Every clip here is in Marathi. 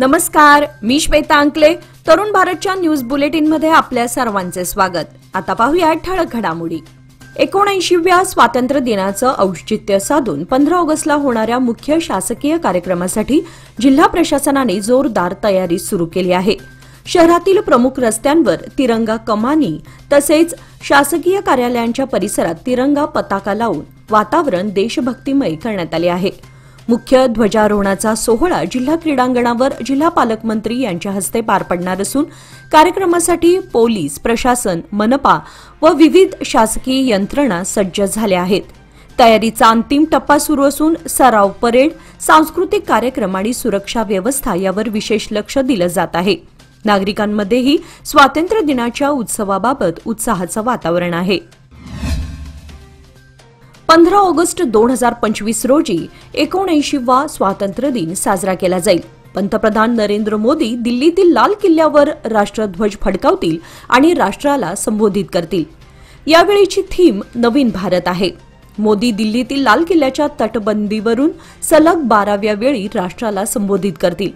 नमस्कार, मी श्वेता अंकले. तरुण भारतच्या न्यूज बुलेटिन मध्ये आपल्या सर्वांचे स्वागत. आता पाहूया ठळक घडामोडी. 79व्या स्वातंत्र्य दिनाचं औचित्य साधून 15 ऑगस्टला होणाऱ्या मुख्य शासकीय कार्यक्रमासाठी जिल्हा प्रशासनाने जोरदार तयारी सुरू केली आहे. शहरातील प्रमुख रस्त्यांवर तिरंगा कमानी तसेच शासकीय कार्यालयांच्या परिसरात तिरंगा पताका लावून वातावरण देशभक्तिमय करण्यात आले आहे. मुख्य ध्वजारोहणाचा सोहळा जिल्हा क्रीडांगणावर जिल्हा पालकमंत्री यांच्या हस्ते पार पडणार असून कार्यक्रमासाठी पोलीस, प्रशासन, मनपा व विविध शासकीय यंत्रणा सज्ज झाल्या आहेत. तयारीचा अंतिम टप्पा सुरू असून सराव परेड, सांस्कृतिक कार्यक्रम आणि सुरक्षा व्यवस्था यावर विशेष लक्ष दिलं जात आहे. नागरिकांमध्येही स्वातंत्र्य दिनाच्या उत्सवाबाबत उत्साहाचं वातावरण आहे. 15 ऑगस्ट 2025 रोजी 79वा स्वातंत्र्य दिन साजरा केला जाईल. पंतप्रधान नरेंद्र मोदी दिल्लीतील लाल किल्ल्यावर राष्ट्रध्वज फडकावतील आणि राष्ट्राला संबोधित करतील. यावेळीची थीम नवीन भारत आहे. मोदी दिल्लीतील लाल किल्ल्याच्या तटबंदीवरून सलग 12व्या वेळी राष्ट्राला संबोधित करतील.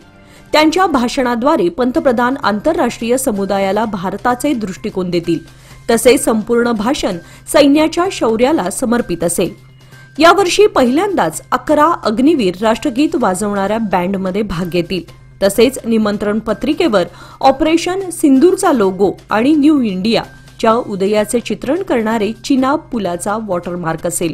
त्यांच्या भाषणाद्वारे पंतप्रधान आंतरराष्ट्रीय समुदायाला भारताचे दृष्टिकोन देतील. तसेच संपूर्ण भाषण सैन्याच्या शौर्याला समर्पित असेल. यावर्षी पहिल्यांदाच 11 अग्निवीर राष्ट्रगीत वाजवणाऱ्या बँडमध्ये भाग घेतील. तसेच निमंत्रण पत्रिकेवर ऑपरेशन सिंदूरचा लोगो आणि न्यू इंडियाच्या उदयाचे चित्रण करणारे चिनाब पुलाचा वॉटरमार्क असेल.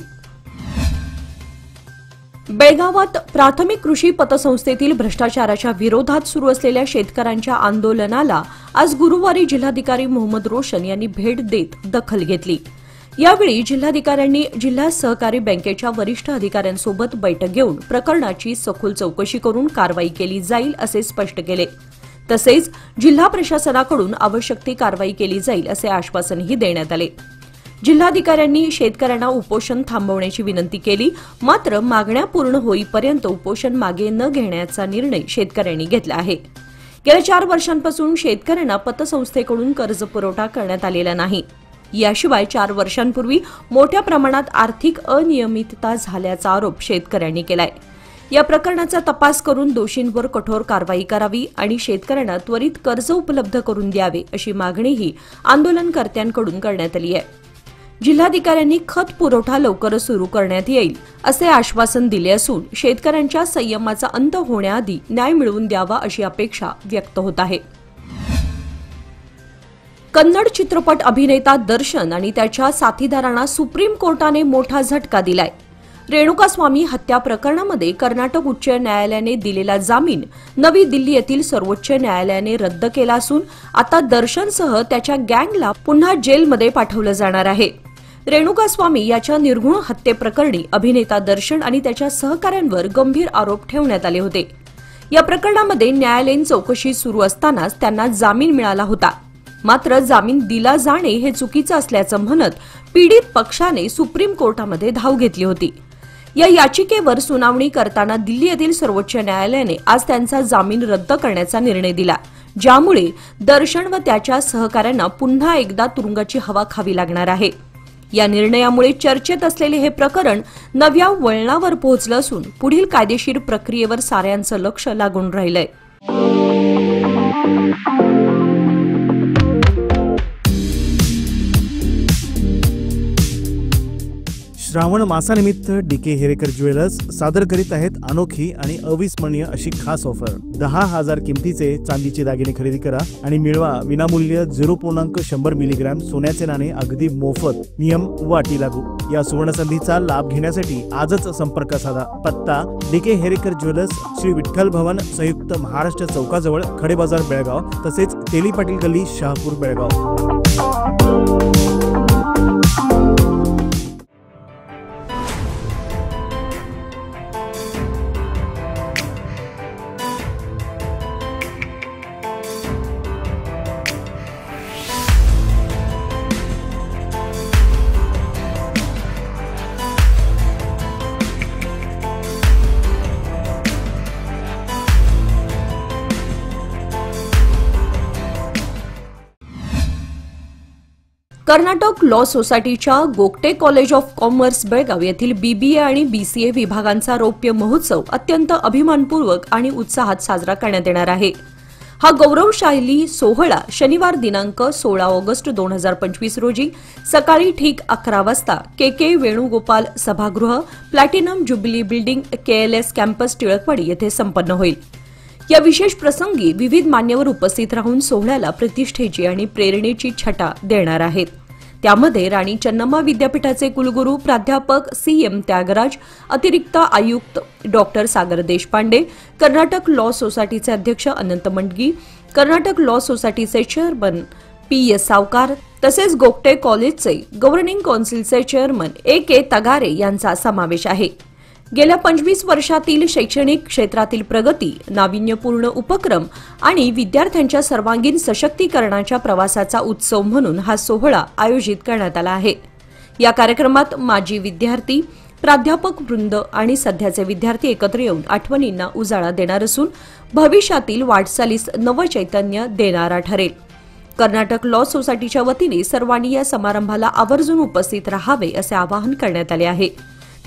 बेळगावात प्राथमिक कृषी पतसंस्थेतील भ्रष्टाचाराच्या विरोधात सुरू असलेल्या शेतकऱ्यांच्या आंदोलनाला आज गुरुवारी जिल्हाधिकारी मोहम्मद रोशन यांनी भेट देत दखल घेतली. यावेळी जिल्हाधिकाऱ्यांनी जिल्हा सहकारी बँकेच्या वरिष्ठ अधिकाऱ्यांसोबत बैठक घेऊन प्रकरणाची सखोल चौकशी करून कारवाई केली जाईल असे स्पष्ट केले. तसेच जिल्हा प्रशासनाकडून आवश्यक ती कारवाई केली जाईल असे आश्वासनही देण्यात आले. जिल्हाधिकाऱ्यांनी शेतकऱ्यांना उपोषण थांबवण्याची विनंती केली. मात्र मागण्या पूर्ण होईपर्यंत उपोषण मागे न घेण्याचा निर्णय शेतकऱ्यांनी घेतला आहे. गेल्या 4 वर्षांपासून शेतकऱ्यांना पतसंस्थेकडून कर्ज पुरवठा करण्यात आलेला नाही. याशिवाय 4 वर्षांपूर्वी मोठ्या प्रमाणात आर्थिक अनियमितता झाल्याचा आरोप शेतकऱ्यांनी केलाय. या प्रकरणाचा तपास करून दोषींवर कठोर कारवाई करावी आणि शेतकऱ्यांना त्वरित कर्ज उपलब्ध करून द्यावे अशी मागणीही आंदोलनकर्त्यांकडून करण्यात आली आहे. जिल्हाधिकाऱ्यांनी खत पुरवठा लवकरच सुरू करण्यात येईल असे आश्वासन दिले असून शेतकऱ्यांच्या संयमाचा अंत होण्याआधी न्याय मिळवून द्यावा अशी अपेक्षा व्यक्त होत आहे. कन्नड चित्रपट अभिनेता दर्शन आणि त्याच्या साथीदारांना सुप्रीम कोर्टाने मोठा झटका दिलाय. रेणुकास्वामी हत्या प्रकरणामध्ये कर्नाटक उच्च न्यायालयाने दिलेला जामीन नवी दिल्ली येथील सर्वोच्च न्यायालयाने रद्द केला असून आता दर्शनसह त्याच्या गँगला पुन्हा जेलमध्ये पाठवलं जाणार आहे. रेणुकास्वामी याच्या निर्घृण हत्येप्रकरणी अभिनेता दर्शन आणि त्याच्या सहकाऱ्यांवर गंभीर आरोप ठेवण्यात आले होते. या प्रकरणामध्ये न्यायालयीन चौकशी सुरू असतानाच त्यांना जामीन मिळाला होता. मात्र जामीन दिला जाणे हे चुकीचं असल्याचं म्हणत पीडित पक्षाने सुप्रीम कोर्टामध्ये धाव घेतली होती. या याचिकेवर सुनावणी करताना दिल्ली येथील सर्वोच्च न्यायालयाने आज त्यांचा जामीन रद्द करण्याचा निर्णय दिला, ज्यामुळे दर्शन व त्याच्या सहकाऱ्यांना पुन्हा एकदा तुरुंगाची हवा खावी लागणार आहे. या निर्णयामुळे चर्चेत असलेले हे प्रकरण नव्या वळणावर पोहोचलं असून पुढील कायदेशीर प्रक्रियेवर साऱ्यांचं लक्ष लागून राहिलंय. श्रावण मासानिमित्त डीके हेरेकर ज्वेलर्स सादर करीत आहेत अनोखी आणि अविस्मरणीय अशी खास ऑफर. 10,000 किमतीचे चांदीचे दागिने खरेदी करा आणि मिळवा विनामूल्य 0.100 मिलीग्रॅम सोन्याचे नाणे अगदी मोफत. नियम व अटी लागू. या सुवर्णसंधीचा लाभ घेण्यासाठी आजच संपर्क साधा. पत्ता डीके हेरेकर ज्वेलर्स, श्री विठ्ठल भवन, संयुक्त महाराष्ट्र चौकाजवळ, खडे बाजार, बेळगाव. तसेच तेली पाटील गल्ली, शहापूर, बेळगाव. कर्नाटक लॉ सोसायटीच्या Gogte college of commerce Belgaum येथील बीबीए आणि बीसीए विभागांचा रौप्य महोत्सव अत्यंत अभिमानपूर्वक आणि उत्साहात साजरा करण्यात येणार आहे. हा गौरवशाली सोहळा शनिवार दिनांक 16 ऑगस्ट 2025 रोजी सकाळी ठीक 11 वाजता के वेणुगोपाल सभागृह, platinum jubilee building, KLS campus, Tilakwadi येथे संपन्न होईल. या विशेष प्रसंगी विविध मान्यवर उपस्थित राहून सोहळ्याला प्रतिष्ठेची आणि प्रेरणेची छटा देणार आहेत. त्यामध्ये राणी चन्नम्मा विद्यापीठाचे कुलगुरू प्राध्यापक CM त्यागराज, अतिरिक्त आयुक्त डॉक्टर सागर देशपांडे, कर्नाटक लॉ सोसायटीचे अध्यक्ष अनंत मंडगी, कर्नाटक लॉ सोसायटीचे चेअरमन PS सावकार तसेच गोगटे कॉलेजचे गव्हर्निंग काउन्सिलचे चेअरमन AK तगारे यांचा समावेश आहे. गेल्या 25 वर्षातील शैक्षणिक क्षेत्रातील प्रगती, नाविन्यपूर्ण उपक्रम आणि विद्यार्थ्यांच्या सर्वांगीण सशक्तीकरणाच्या प्रवासाचा उत्सव म्हणून हा सोहळा आयोजित करण्यात आला आहे. या कार्यक्रमात माजी विद्यार्थी, प्राध्यापक वृंद आणि सध्याचे विद्यार्थी एकत्र येऊन आठवणींना उजाळा देणार असून भविष्यातील वाटचालीस नवचैतन्य देणारा ठरेल. कर्नाटक लॉ सोसायटीच्या वतीने सर्वांनी या समारंभाला आवर्जून उपस्थित राहावे असे आवाहन करण्यात आले आहे.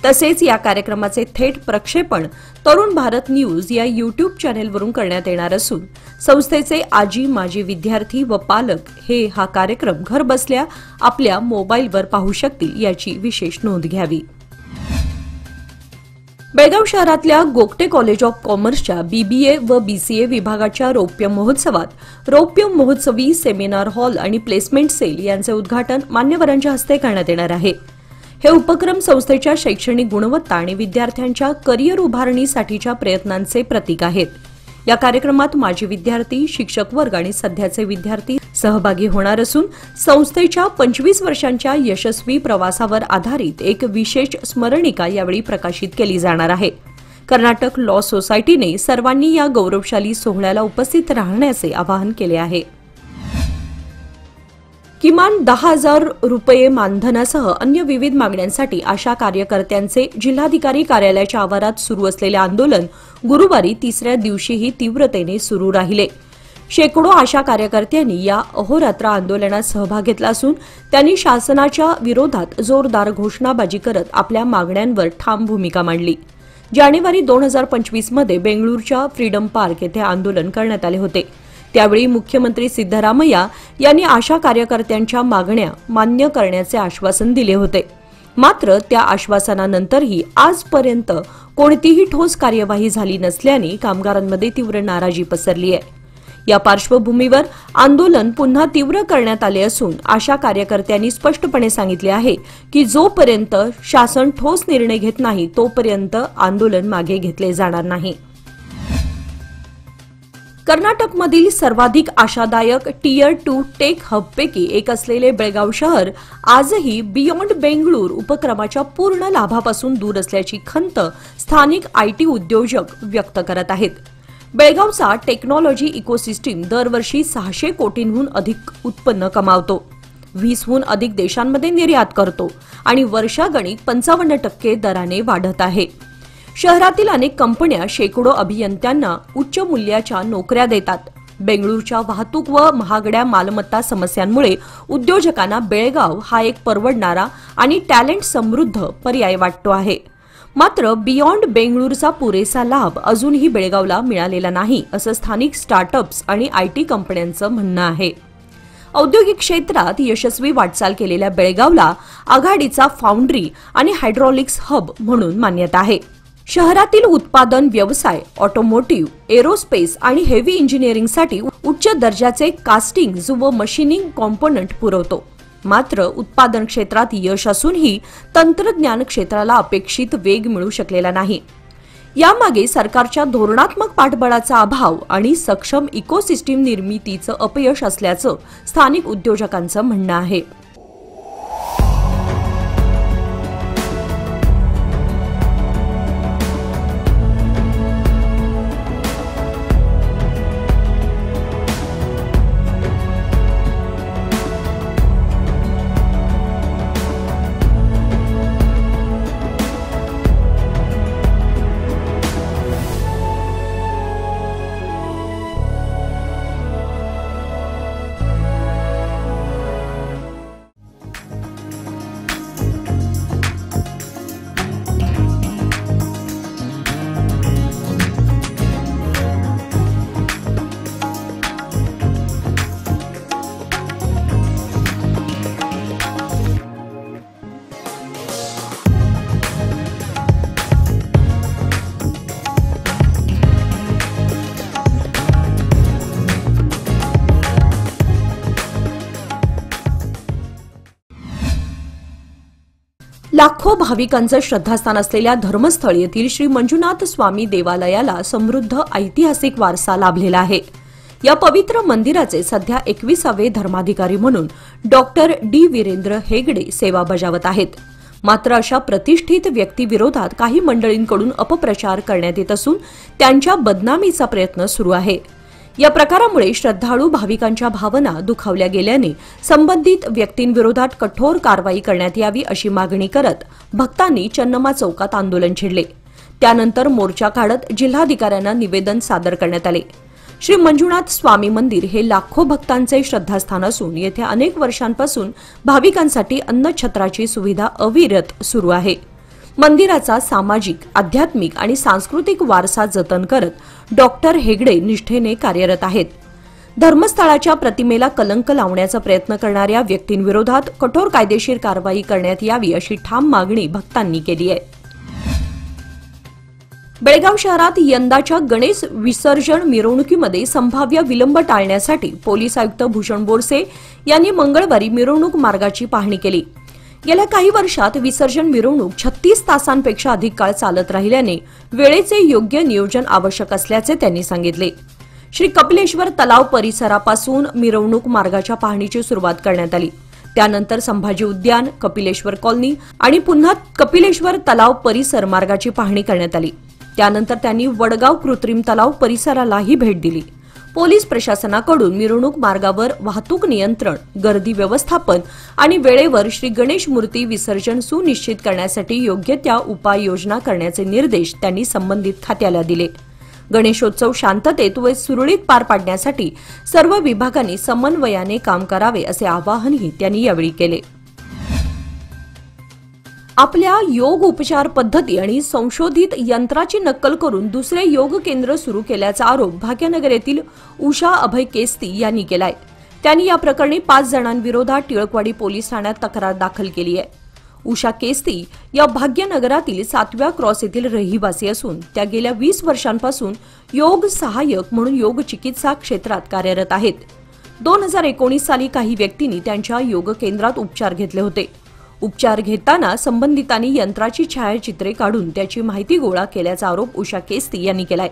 तसेच या कार्यक्रमाचे थेट प्रक्षेपण तरुण भारत न्यूज या YouTube चॅनेलवरून करण्यात येणार असून संस्थेचे आजी माजी विद्यार्थी व पालक हे हा कार्यक्रम घरबसल्या आपल्या मोबाईलवर पाहू शकतील याची विशेष नोंद घ्यावी. बेळगाव शहरातल्या गोगटे कॉलेज ऑफ कॉमर्सच्या BBA व BCA विभागाच्या रौप्य महोत्सवात रौप्य महोत्सवी सेमिनार हॉल आणि प्लेसमेंट सेल यांचे उद्घाटन मान्यवरांच्या हस्ते करण्यात येणार आहे. हे उपक्रम संस्थेच्या शैक्षणिक गुणवत्ता आणि विद्यार्थ्यांच्या करिअर उभारणीसाठीच्या प्रयत्नांचे प्रतीक आहेत. या कार्यक्रमात माजी विद्यार्थी, शिक्षक वर्ग आणि सध्याचे विद्यार्थी सहभागी होणार असून संस्थेच्या 25 वर्षांच्या यशस्वी प्रवासावर आधारित एक विशेष स्मरणिका यावेळी प्रकाशित केली जाणार आहे. कर्नाटक लॉ सोसायटीने सर्वांनी या गौरवशाली सोहळ्याला उपस्थित राहण्याचे आवाहन केले आहे. किमान 10,000 रुपये मानधनासह अन्य विविध मागण्यांसाठी आशा कार्यकर्त्यांचे जिल्हाधिकारी कार्यालयाच्या आवारात सुरू असलेले आंदोलन गुरुवारी तिसऱ्या दिवशीही तीव्रतेने सुरू राहिले. शेकडो आशा कार्यकर्त्यांनी या अहोरात्र आंदोलनात सहभाग घेतला असून त्यांनी शासनाच्या विरोधात जोरदार घोषणाबाजी करत आपल्या मागण्यांवर ठाम भूमिका मांडली. जानेवारी 2025 मध्ये बेंगळूरच्या फ्रीडम पार्क येथे आंदोलन करण्यात आले होते. त्यावेळी मुख्यमंत्री सिद्धरामय्या यांनी आशा कार्यकर्त्यांच्या मागण्या मान्य करण्याचे आश्वासन दिले होते. मात्र त्या आश्वासनानंतरही आजपर्यंत कोणतीही ठोस कार्यवाही झाली नसल्याने कामगारांमध्ये तीव्र नाराजी पसरली आहे. या पार्श्वभूमीवर आंदोलन पुन्हा तीव्र करण्यात आले असून आशा कार्यकर्त्यांनी स्पष्टपणे सांगितले आहे की जोपर्यंत शासन ठोस निर्णय घेत नाही तोपर्यंत आंदोलन मागे घेतले जाणार नाही. कर्नाटकमधील सर्वाधिक आशादायक टियर 2 टेक हबपैकी एक असलेले बेळगाव शहर आजही बियॉन्ड बेंगळूर उपक्रमाच्या पूर्ण लाभापासून दूर असल्याची खंत स्थानिक IT उद्योजक व्यक्त करत आहेत. बेळगावचा टेक्नॉलॉजी इकोसिस्टीम दरवर्षी 600 कोटींहून अधिक उत्पन्न कमावतो, 20हून अधिक देशांमध्ये निर्यात करतो आणि वर्षागणिक 55% दराने वाढत आहे. शहरातील अनेक कंपन्या शेकडो अभियंत्यांना उच्च मूल्याच्या नोकऱ्या देतात. बेंगळूरच्या वाहतूक व महागड्या मालमत्ता समस्यांमुळे उद्योजकांना बेळगाव हा एक परवडणारा आणि टॅलेंट समृद्ध पर्याय वाटतो आहे. मात्र बियॉन्ड बेंगळूरचा पुरेसा लाभ अजूनही बेळगावला मिळालेला नाही असं स्थानिक स्टार्टअप्स आणि IT कंपन्यांचं म्हणणं आहे. औद्योगिक क्षेत्रात यशस्वी वाटचाल केलेल्या बेळगावला आघाडीचा फाउंड्री आणि हायड्रॉलिक्स हब म्हणून मान्यता आहे. शहरातील उत्पादन व्यवसाय, ऑटोमोटिव्ह, एरोस्पेस आणि हेवी इंजिनिअरिंगसाठी उच्च दर्जाचे कास्टिंग्ज व मशीनिंग कॉम्पोनंट पुरवतो. मात्र उत्पादन क्षेत्रात यश असूनही तंत्रज्ञान क्षेत्राला अपेक्षित वेग मिळू शकलेला नाही. यामागे सरकारच्या धोरणात्मक पाठबळाचा अभाव आणि सक्षम इकोसिस्टीम निर्मितीचं अपयश असल्याचं स्थानिक उद्योजकांचं म्हणणं आहे. लाखो भाविकांचं श्रद्धास्थान असलेल्या धर्मस्थळ येथील श्री मंजुनाथ स्वामी देवालयाला समृद्ध ऐतिहासिक वारसा लाभलेला आहे. या पवित्र मंदिराचे सध्या 21वे धर्माधिकारी म्हणून डॉक्टर डी वीरेंद्र हेगडे सेवा बजावत आहेत. मात्र अशा प्रतिष्ठित व्यक्तीविरोधात काही मंडळींकडून अपप्रचार करण्यात येत असून त्यांच्या बदनामीचा प्रयत्न सुरू आहे. या प्रकारामुळे श्रद्धाळू भाविकांच्या भावना दुखावल्या गेल्याने संबंधित व्यक्तींविरोधात कठोर कारवाई करण्यात यावी अशी मागणी करत भक्तांनी चन्नमा चौकात आंदोलन छेडले. त्यानंतर मोर्चा काढत जिल्हाधिकाऱ्यांना निवेदन सादर करण्यात आले. श्री मंजुनाथ स्वामी मंदिर हे लाखो भक्तांचे श्रद्धास्थान असून येथे अनेक वर्षांपासून भाविकांसाठी अन्नछत्राची सुविधा अविरत सुरू आहे. मंदिराचा सामाजिक, आध्यात्मिक आणि सांस्कृतिक वारसा जतन करत डॉक्टर हेगडे निष्ठेने कार्यरत आहेत. धर्मस्थळाच्या प्रतिमेला कलंक लावण्याचा प्रयत्न करणाऱ्या व्यक्तींविरोधात कठोर कायदेशीर कारवाई करण्यात यावी अशी ठाम मागणी भक्तांनी केली आहे. बेळगाव शहरात यंदाच्या गणेश विसर्जन मिरवणुकीमध्ये संभाव्य विलंब टाळण्यासाठी पोलीस आयुक्त भूषण बोरसे यांनी मंगळवारी मिरवणूक मार्गाची पाहणी केली. गेल्या काही वर्षात विसर्जन मिरवणूक 36 तासांपेक्षा अधिक काळ चालत राहिल्याने वेळेचे योग्य नियोजन आवश्यक असल्याचे त्यांनी सांगितले. श्री कपिलेश्वर तलाव परिसरापासून मिरवणूक मार्गाच्या पाहणीची सुरुवात करण्यात आली. त्यानंतर संभाजी उद्यान, कपिलेश्वर कॉलनी आणि पुन्हा कपिलेश्वर तलाव परिसर मार्गाची पाहणी करण्यात आली. त्यानंतर त्यांनी वडगाव कृत्रिम तलाव परिसरालाही भेट दिली. पोलीस प्रशासनाकडून मिरवणूक मार्गावर वाहतूक नियंत्रण, गर्दी व्यवस्थापन आणि वेळेवर श्री गणेश मूर्ती विसर्जन सुनिश्चित करण्यासाठी योग्य त्या उपाययोजना करण्याचे निर्देश त्यांनी संबंधित खात्याला दिले. गणेशोत्सव शांततेत व सुरळीत पार पाडण्यासाठी सर्व विभागांनी समन्वयाने काम करावे असे आवाहनही त्यांनी यावेळी केले. आपल्या योग उपचार पद्धती आणि संशोधित यंत्राची नक्कल करून दुसरे योग केंद्र सुरू केल्याचा आरोप भाग्यनगर येथील उषा अभय केस्ती यांनी केलाय. त्यांनी या प्रकरणी 5 जणांविरोधात टिळकवाडी पोलीस ठाण्यात तक्रार दाखल केली आहे. उषा केस्ती या भाग्यनगरातील 7व्या क्रॉस येथील रहिवासी असून त्या गेल्या 20 वर्षांपासून योग सहाय्यक म्हणून योग चिकित्सा क्षेत्रात कार्यरत आहेत. 2019 साली काही व्यक्तींनी त्यांच्या योग केंद्रात उपचार घेतले होते. उपचार घेताना संबंधितांनी यंत्राची छायाचित्रे काढून त्याची माहिती गोळा केल्याचा आरोप उषा केस्ती यांनी केलाय.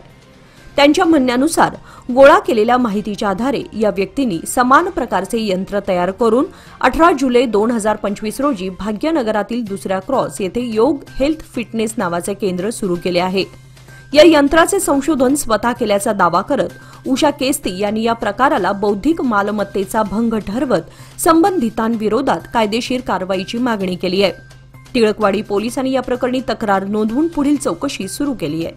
त्यांच्या म्हणण्यानुसार गोळा केलेल्या माहितीच्या आधारे या व्यक्तींनी समान प्रकारचे यंत्र तयार करून 18 जुलै 2025 रोजी भाग्यनगरातील दुसऱ्या क्रॉस येथे योग हेल्थ फिटनेस नावाचे केंद्र सुरू केले आहे. या यंत्राचे संशोधन स्वतः केल्याचा दावा करत उषा केस्ती यांनी या प्रकाराला बौद्धिक मालमत्तेचा भंग ठरवत संबंधितांविरोधात कायदेशीर कारवाईची मागणी केली आहे. टिळकवाडी पोलिसांनी या प्रकरणी तक्रार नोंदवून पुढील चौकशी सुरू केली आहे.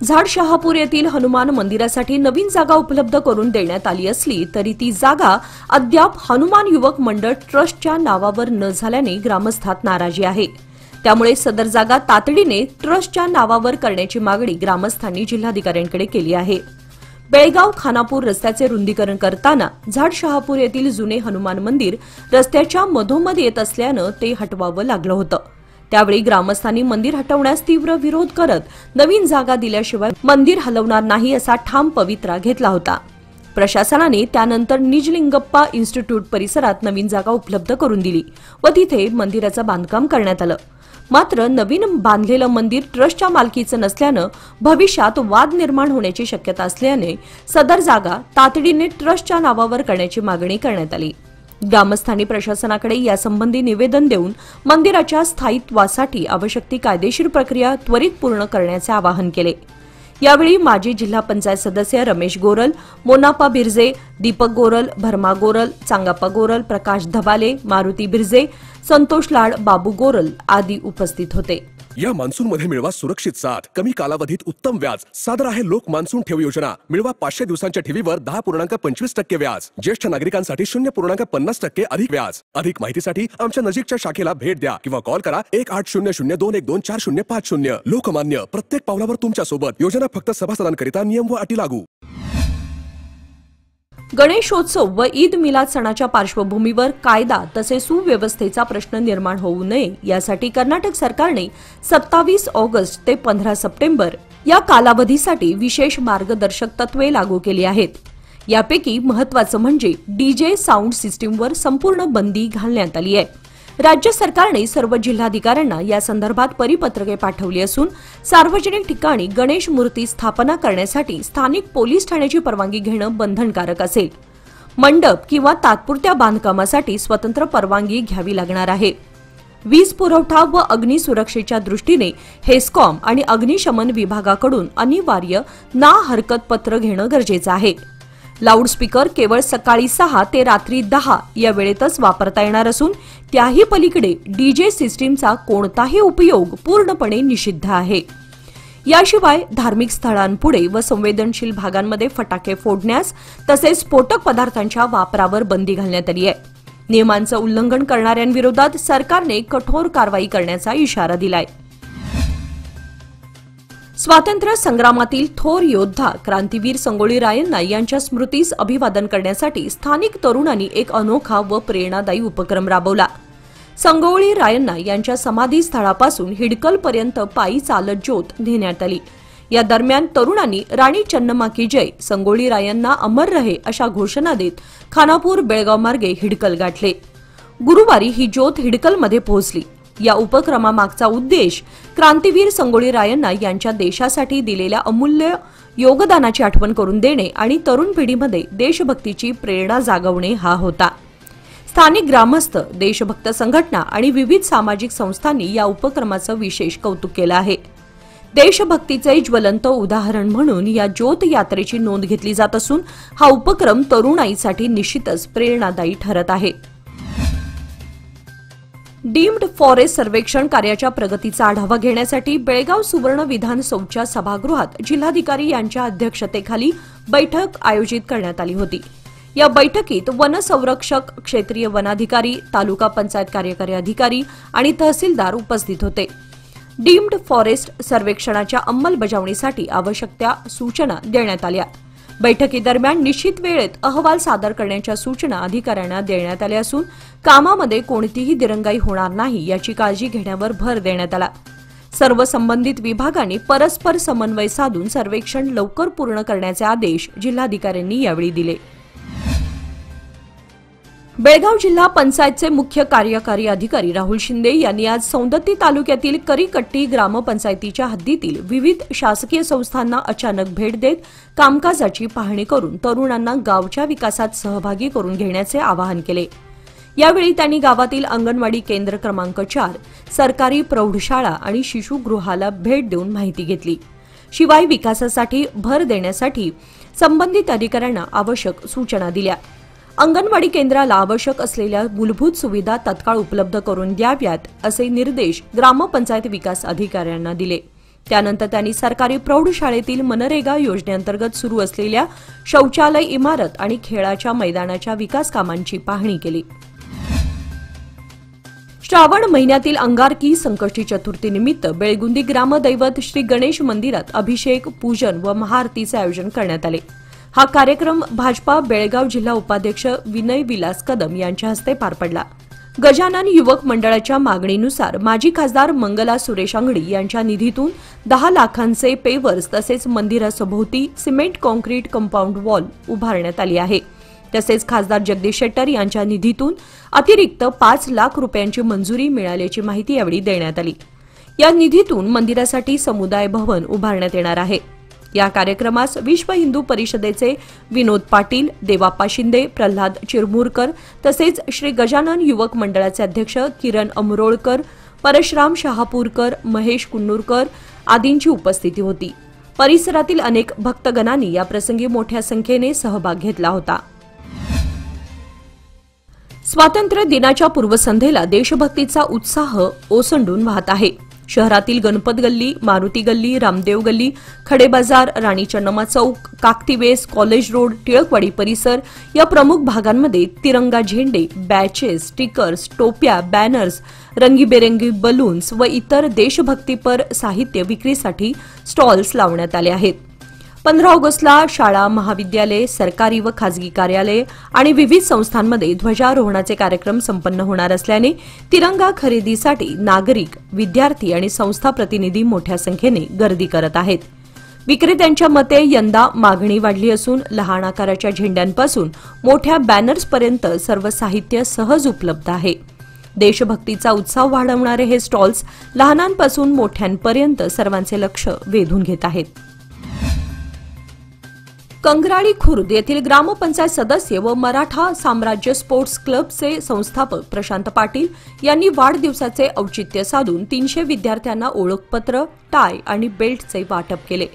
झाडशहापूर येथील हनुमान मंदिरासाठी नवीन जागा उपलब्ध करून देण्यात आली असली तरी ती जागा अद्याप हनुमान युवक मंडळ ट्रस्टच्या नावावर न झाल्याने ग्रामस्थात नाराजी आहे. त्यामुळे सदर जागा तातडीने ट्रस्टच्या नावावर करण्याची मागणी ग्रामस्थांनी जिल्हाधिकाऱ्यांकडे केली आहे. बेळगाव खानापूर रस्त्याचे रुंदीकरण करताना झाडशहापूर येथील जुने हनुमान मंदिर रस्त्याच्या मधोमध येत असल्यानं ते हटवावं लागलं होतं. त्यावेळी ग्रामस्थांनी मंदिर हटवण्यास तीव्र विरोध करत नवीन जागा दिल्याशिवाय मंदिर हलवणार नाही असा ठाम पवित्रा घेतला होता. प्रशासनाने त्यानंतर निजलिंगप्पा इन्स्टिट्यूट परिसरात नवीन जागा उपलब्ध करून दिली व तिथे मंदिराचं बांधकाम करण्यात आलं. मात्र नवीन बांधलेलं मंदिर ट्रस्टच्या मालकीचं नसल्यानं भविष्यात वाद निर्माण होण्याची शक्यता असल्याने सदर जागा तातडीने ट्रस्टच्या नावावर करण्याची मागणी करण्यात आली. ग्रामस्थांनी प्रशासनाकडे यासंबंधी निवेदन देऊन मंदिराच्या स्थायित्वासाठी आवश्यक ती कायदेशीर प्रक्रिया त्वरित पूर्ण करण्याचे आवाहन केले. यावेळी माजी जिल्हा पंचायत सदस्य रमेश गोरल, मोनापा बिर्जे, दीपक गोरल, भरमा गोरल, चांगाप्पा गोरल, प्रकाश धबाले, मारुती बिर्जे, संतोष लाड, बाबू गोरल आदी उपस्थित होते. या मान्सून मध्ये मिळवा सुरक्षित साथ, कमी कालावधीत उत्तम व्याज. सादर आहे लोक मान्सून ठेव योजना. मिळवा 500 दिवसांच्या ठेवीवर 10.25% व्याज. ज्येष्ठ नागरिकांसाठी 0.50% अधिक व्याज. अधिक माहितीसाठी आमच्या नजीकच्या शाखेला भेट द्या किंवा कॉल करा 180021240550. लोकमान्य, प्रत्येक पावलावर तुमच्या सोबत. योजना फक्त सभासदांकरिता, नियम व अटी लागू. गणेशोत्सव व ईद मिलाद सणाच्या पार्श्वभूमीवर कायदा तसेच सुव्यवस्थेचा प्रश्न निर्माण होऊ नये यासाठी कर्नाटक सरकारने 27 ऑगस्ट ते 15 सप्टेंबर या कालावधीसाठी विशेष मार्गदर्शक तत्वे लागू केली आहेत. यापैकी महत्त्वाचं म्हणजे डीजे साऊंड सिस्टीमवर संपूर्ण बंदी घालण्यात आली आहे. राज्य सरकारने सर्व जिल्हाधिकाऱ्यांना या संदर्भात परिपत्रके पाठवली असून सार्वजनिक ठिकाणी गणेश मूर्ती स्थापना करण्यासाठी स्थानिक पोलीस ठाण्याची परवानगी घेणं बंधनकारक असेल. मंडप किंवा तात्पुरत्या बांधकामासाठी स्वतंत्र परवानगी घ्यावी लागणार आहे. वीज पुरवठा व अग्नी सुरक्षेच्या दृष्टीने हेस्कॉम आणि अग्निशमन विभागाकडून अनिवार्य ना हरकत पत्र घेणं गरजेचं आहे. लाऊडस्पीकर केवळ सकाळी 6 ते रात्री 10 या वेळेतच वापरता येणार असून त्याही पलीकडे डीजे सिस्टीमचा कोणताही उपयोग पूर्णपणे निषिद्ध आहे. याशिवाय धार्मिक स्थळांपुढे व संवेदनशील भागांमध्ये फटाके फोडण्यास तसेच स्फोटक पदार्थांच्या वापरावर बंदी घालण्यात आली आहे. नियमांचं उल्लंघन करणाऱ्यांविरोधात सरकारने कठोर कारवाई करण्याचा इशारा दिलाय. स्वातंत्र्य संग्रामातील थोर योद्धा क्रांतीवीर संगोळी रायण्णा यांच्या स्मृतीस अभिवादन करण्यासाठी स्थानिक तरुणांनी एक अनोखा व प्रेरणादायी उपक्रम राबवला. संगोळी रायण्णा यांच्या समाधीस्थळापासून हिडकलपर्यंत पायी चालत ज्योत नेण्यात आली. या दरम्यान तरुणांनी राणी चन्नम्मा की जय, संगोळी रायण्णा अमर रहे अशा घोषणा देत खानापूर बेळगाव मार्गे हिडकल गाठले. गुरुवारी ही ज्योत हिडकलमध्ये पोहोचली. या उपक्रमामागचा उद्देश क्रांतीवीर संगोळी रायण्णा यांच्या देशासाठी दिलेल्या अमूल्य योगदानाची आठवण करून देणे आणि तरुण पिढीमध्ये देशभक्तीची प्रेरणा जागवणे हा होता. स्थानिक ग्रामस्थ, देशभक्त संघटना आणि विविध सामाजिक संस्थांनी या उपक्रमाचं विशेष कौतुक केलं आहे. देशभक्तीचे ज्वलंत उदाहरण म्हणून या ज्योत यात्रेची नोंद घेतली जात असून हा उपक्रम तरुणाईसाठी निश्चितच प्रेरणादायी ठरत आहे. डीम्ड फॉरेस्ट सर्वेक्षण कार्याच्या प्रगतीचा आढावा घेण्यासाठी बेळगाव सुवर्ण विधानसौधच्या सभागृहात जिल्हाधिकारी यांच्या अध्यक्षतेखाली बैठक आयोजित करण्यात आली होती. या बैठकीत वन संरक्षक, क्षेत्रीय वनाधिकारी, तालुका पंचायत कार्यकारी अधिकारी आणि तहसीलदार उपस्थित होते. डीम्ड फॉरेस्ट सर्वेक्षणाच्या अंमलबजावणीसाठी आवश्यक त्या सूचना देण्यात आल्या. बैठकीदरम्यान निश्चित वेळेत अहवाल सादर करण्याच्या सूचना अधिकाऱ्यांना देण्यात आल्या असून कामामध्ये कोणतीही दिरंगाई होणार नाही याची काळजी घेण्यावर भर देण्यात आला. सर्व संबंधित विभागांनी परस्पर समन्वय साधून सर्वेक्षण लवकर पूर्ण करण्याचे आदेश जिल्हाधिकाऱ्यांनी यावेळी दिले. बेळगाव जिल्हा पंचायतचे मुख्य कार्यकारी अधिकारी राहुल शिंदे यांनी आज सौंदत्ती तालुक्यातील करीकट्टी ग्रामपंचायतीच्या हद्दीतील विविध शासकीय संस्थांना अचानक भेट देत कामकाजाची पाहणी करून तरुणांना गावच्या विकासात सहभागी करून घेण्याचे आवाहन केले. यावेळी त्यांनी गावातील अंगणवाडी केंद्र क्रमांक 4, सरकारी प्रौढशाळा आणि शिशुगृहाला भेट देऊन माहिती घेतली. शिवाय विकासासाठी भर देण्यासाठी संबंधित अधिकाऱ्यांना आवश्यक सूचना दिल्या. अंगणवाडी केंद्राला आवश्यक असलेल्या मूलभूत सुविधा तत्काळ उपलब्ध करून द्याव्यात असे निर्देश ग्रामपंचायत विकास अधिकाऱ्यांना दिले. त्यानंतर त्यांनी सरकारी प्रौढशाळेतील मनरेगा योजनेअंतर्गत सुरू असलेल्या शौचालय इमारत आणि खेळाच्या मैदानाच्या विकास कामांची पाहणी केली. श्रावण महिन्यातील अंगारकी संकष्टी चतुर्थीनिमित्त बेळगुंदी ग्रामदैवत श्री गणेश मंदिरात अभिषेक, पूजन व महाआरतीचे आयोजन करण्यात आले. हा कार्यक्रम भाजपा बेळगाव जिल्हा उपाध्यक्ष विनय विलास कदम यांच्या हस्ते पार पडला. गजानन युवक मंडळाच्या मागणीनुसार माजी खासदार मंगला सुरेश अंगडी यांच्या निधीतून 10 लाखांचे पेवर्स तसेच मंदिरासभोवती सिमेंट कॉन्क्रीट कंपाऊंड वॉल उभारण्यात आली आहे. तसेच खासदार जगदीश शेट्टर यांच्या निधीतून अतिरिक्त 5 लाख रुपयांची मंजुरी मिळाल्याची माहिती यावेळी देण्यात आली. या निधीतून मंदिरासाठी समुदाय भवन उभारण्यात येणार आहे. या कार्यक्रमास विश्व हिंदू परिषदेचे विनोद पाटील, देवाप्पा शिंदे, प्रल्हाद चिरमुरकर तसेच श्री गजानन युवक मंडळाचे अध्यक्ष किरण अमरोळकर, परशुराम शहापूरकर, महेश कुन्नूरकर आदींची उपस्थिती होती. परिसरातील अनेक भक्तगणांनी या प्रसंगी मोठ्या संख्येने सहभाग घेतला होता. स्वातंत्र्य दिनाच्या पूर्वसंध्येला देशभक्तीचा उत्साह ओसंडून वाहत आहे. शहरातील गणपत गल्ली, मारुती गल्ली, रामदेव गल्ली, खडे बाजार, राणी चन्नम्मा चौक, काकतीवेस, कॉलेज रोड, टिळकवाडी परिसर या प्रमुख भागांमध्ये तिरंगा झेंडे, बॅचेस, स्टिकर्स, टोप्या, बॅनर्स, रंगीबेरंगी बलून्स व इतर देशभक्तीपर साहित्य विक्रीसाठी स्टॉल्स लावण्यात आले आहेत. 15 ऑगस्टला शाळा, महाविद्यालये, सरकारी व खासगी कार्यालये आणि विविध संस्थांमध्ये ध्वजारोहणाचे कार्यक्रम संपन्न होणार असल्याने तिरंगा खरेदीसाठी नागरिक, विद्यार्थी आणि संस्था प्रतिनिधी मोठ्या संख्येने गर्दी करत आहेत. विक्रेत्यांच्या मते यंदा मागणी वाढली असून लहान आकाराच्या झेंड्यांपासून मोठ्या बॅनर्सपर्यंत सर्व साहित्य सहज उपलब्ध आहे. देशभक्तीचा उत्साह वाढवणारे हे स्टॉल्स लहानांपासून मोठ्यांपर्यंत सर्वांचे लक्ष वेधून घेत आहेत. कंगराळी खुर्द येथील ग्रामपंचायत सदस्य व मराठा साम्राज्य स्पोर्ट्स क्लबचे संस्थापक प्रशांत पाटील यांनी वाढदिवसाचे औचित्य साधून 300 विद्यार्थ्यांना ओळखपत्र, टाय आणि बेल्टचे वाटप केले.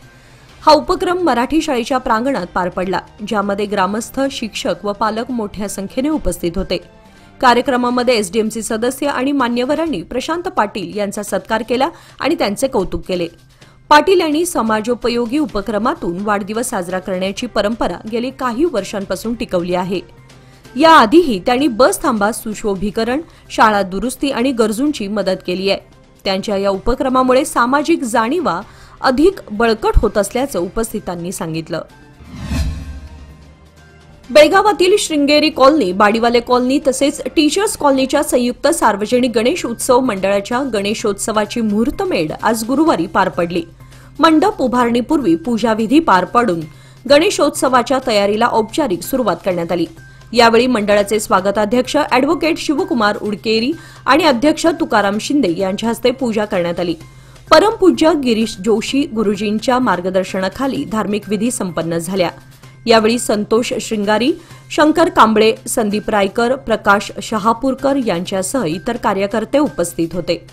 हा उपक्रम मराठी शाळेच्या प्रांगणात पार पडला, ज्यामध्ये ग्रामस्थ, शिक्षक व पालक मोठ्या संख्येने उपस्थित होते. कार्यक्रमामध्ये एसडीएमसी सदस्य आणि मान्यवरांनी प्रशांत पाटील यांचा सत्कार केला आणि त्यांचे कौतुक केले. पाटील यांनी समाजोपयोगी उपक्रमातून वाढदिवस साजरा करण्याची परंपरा गेली काही वर्षांपासून टिकवली आहे. याआधीही त्यांनी बस थांबा सुशोभीकरण, शाळा दुरुस्ती आणि गरजूंची मदत केली आहे. त्यांच्या या उपक्रमामुळे सामाजिक जाणीवा अधिक बळकट होत असल्याचं उपस्थितांनी सांगितलं. बेळगावातील श्रृंगेरी कॉलनी, बाडीवाले कॉलनी तसेच टीचर्स कॉलनीच्या संयुक्त सार्वजनिक गणेश उत्सव मंडळाच्या गणेशोत्सवाची मुहूर्तमेढ आज गुरुवारी पार पडली. मंडप उभारणीपूर्वी पूजाविधी पार पाडून गणेशोत्सवाच्या तयारीला औपचारिक सुरुवात करण्यात आली. यावेळी मंडळाचे स्वागताध्यक्ष अॅडव्होकेट शिवकुमार उडकेरी आणि अध्यक्ष तुकाराम शिंदे यांच्या हस्ते पूजा करण्यात आली. परमपूज्य गिरीश जोशी गुरुजींच्या मार्गदर्शनाखाली धार्मिक विधी संपन्न झाल्या. यावेळी संतोष श्रृंगारी, शंकर कांबळे, संदीप रायकर, प्रकाश शहापूरकर यांच्यासह इतर कार्यकर्ते उपस्थित होते.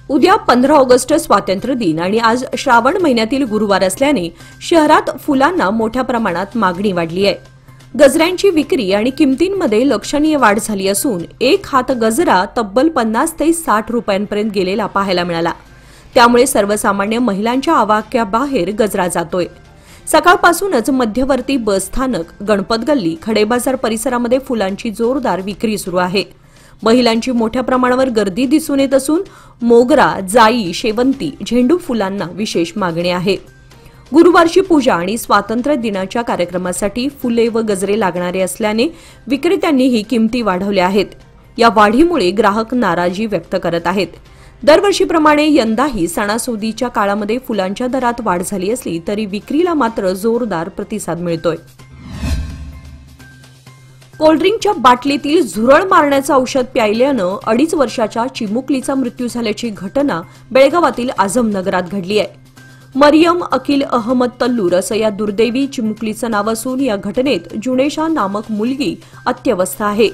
उद्या 15 ऑगस्ट स्वातंत्र्य दिन आणि आज श्रावण महिन्यातील गुरुवार असल्याने शहरात फुलांना मोठ्या प्रमाणात मागणी वाढली आहे. गजऱ्यांची विक्री आणि किमतींमध्ये लक्षणीय वाढ झाली असून एक हात गजरा तब्बल 50 ते 60 रुपयांपर्यंत गेलेला पाहायला मिळाला. त्यामुळे सर्वसामान्य महिलांच्या आवाक्याबाहेर गजरा जातोय. सकाळपासूनच मध्यवर्ती बस स्थानक, गणपत गल्ली, खडेबाजार परिसरामध्ये फुलांची जोरदार विक्री सुरू आहे. महिलांची मोठ्या प्रमाणावर गर्दी दिसून येत असून मोगरा, जाई, शेवंती, झेंडू फुलांना विशेष मागणी आहे. गुरुवारची पूजा आणि स्वातंत्र्य दिनाच्या कार्यक्रमासाठी फुले व गजरे लागणारे असल्याने विक्रेत्यांनीही किमती वाढवल्या आहेत. या वाढीमुळे ग्राहक नाराजी व्यक्त करत आहेत. दरवर्षीप्रमाणे यंदाही सणासुदीच्या काळामध्ये फुलांच्या दरात वाढ झाली असली तरी विक्रीला मात्र जोरदार प्रतिसाद मिळतोय. कोल्ड्रिंकच्या बाटलीतील झुरळ मारण्याचं औषध प्यायल्यानं 2.5 वर्षाच्या चिमुकलीचा मृत्यू झाल्याची घटना बेळगावातील आझमनगरात घडली आहे. मरियम अकिल अहमद तल्लूर असं या दुर्दैवी चिमुकलीचं नाव असून या घटनेत जुनेशा नामक मुलगी अत्यवस्थ आहे.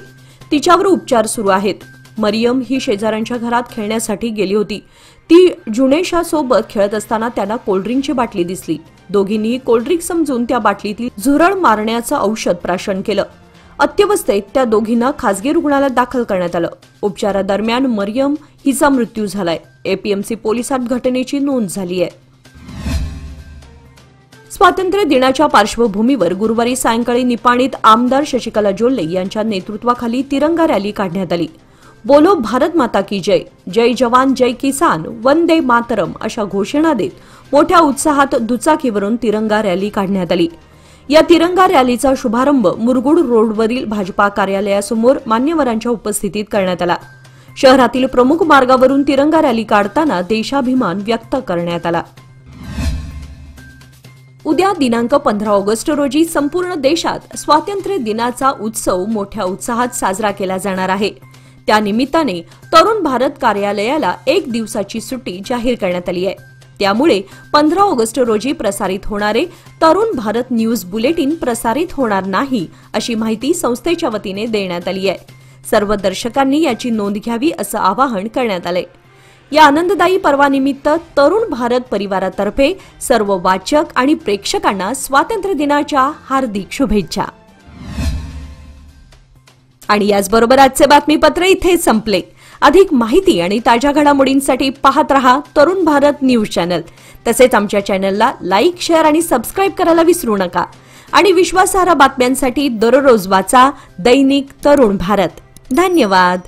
तिच्यावर उपचार सुरू आहेत. मरियम ही शेजाऱ्यांच्या घरात खेळण्यासाठी गेली होती. ती जुनेशासोबत खेळत असताना त्यांना कोल्ड्रिंकची बाटली दिसली. दोघींनी कोल्ड्रिंक समजून त्या बाटलीतील झुरळ मारण्याचं औषध प्राशन केलं. अत्यवस्थेत त्या दोघींना खासगी रुग्णालयात दाखल करण्यात आलं. उपचारादरम्यान मरियम हिचा मृत्यू झालाय. एपीएमसी पोलिसात घटनेची नोंद झाली आहे. स्वातंत्र्य दिनाच्या पार्श्वभूमीवर गुरुवारी सायंकाळी निपाणीत आमदार शशिकला जोल्ले यांच्या नेतृत्वाखाली तिरंगा रॅली काढण्यात आली. बोलो भारत माता की जय, जय जवान जय किसान, वंदे मातरम अशा घोषणा देत मोठ्या उत्साहात दुचाकीवरून तिरंगा रॅली काढण्यात आली. या तिरंगा रॅलीचा शुभारंभ मुरगुड रोडवरील भाजपा कार्यालयासमोर मान्यवरांच्या उपस्थितीत करण्यात आला. शहरातील प्रमुख मार्गावरून तिरंगा रॅली काढताना देशाभिमान व्यक्त करण्यात आला. उद्या दिनांक 15 ऑगस्ट रोजी संपूर्ण देशात स्वातंत्र्य दिनाचा उत्सव मोठ्या उत्साहात साजरा केला जाणार आहे. त्यानिमित्ताने तरुण भारत कार्यालयाला 1 दिवसाची सुट्टी जाहीर करण्यात आली आहे. त्यामुळे 15 ऑगस्ट रोजी प्रसारित होणारे तरुण भारत न्यूज बुलेटिन प्रसारित होणार नाही अशी माहिती संस्थेच्या वतीने देण्यात आली आहे. सर्व दर्शकांनी याची नोंद घ्यावी असं आवाहन करण्यात आलंय. या आनंददायी पर्वानिमित्त तरुण भारत परिवारातर्फे सर्व वाचक आणि प्रेक्षकांना स्वातंत्र्य दिनाच्या हार्दिक शुभेच्छा. आणि याचबरोबर आजचे बातमीपत्र इथे संपले. अधिक माहिती आणि ताज्या घडामोडींसाठी पाहत रहा तरुण भारत न्यूज चॅनल. तसेच आमच्या चॅनलला लाईक, शेअर आणि सबस्क्राईब करायला विसरू नका. आणि विश्वासार्ह बातम्यांसाठी दररोज वाचा दैनिक तरुण भारत. धन्यवाद.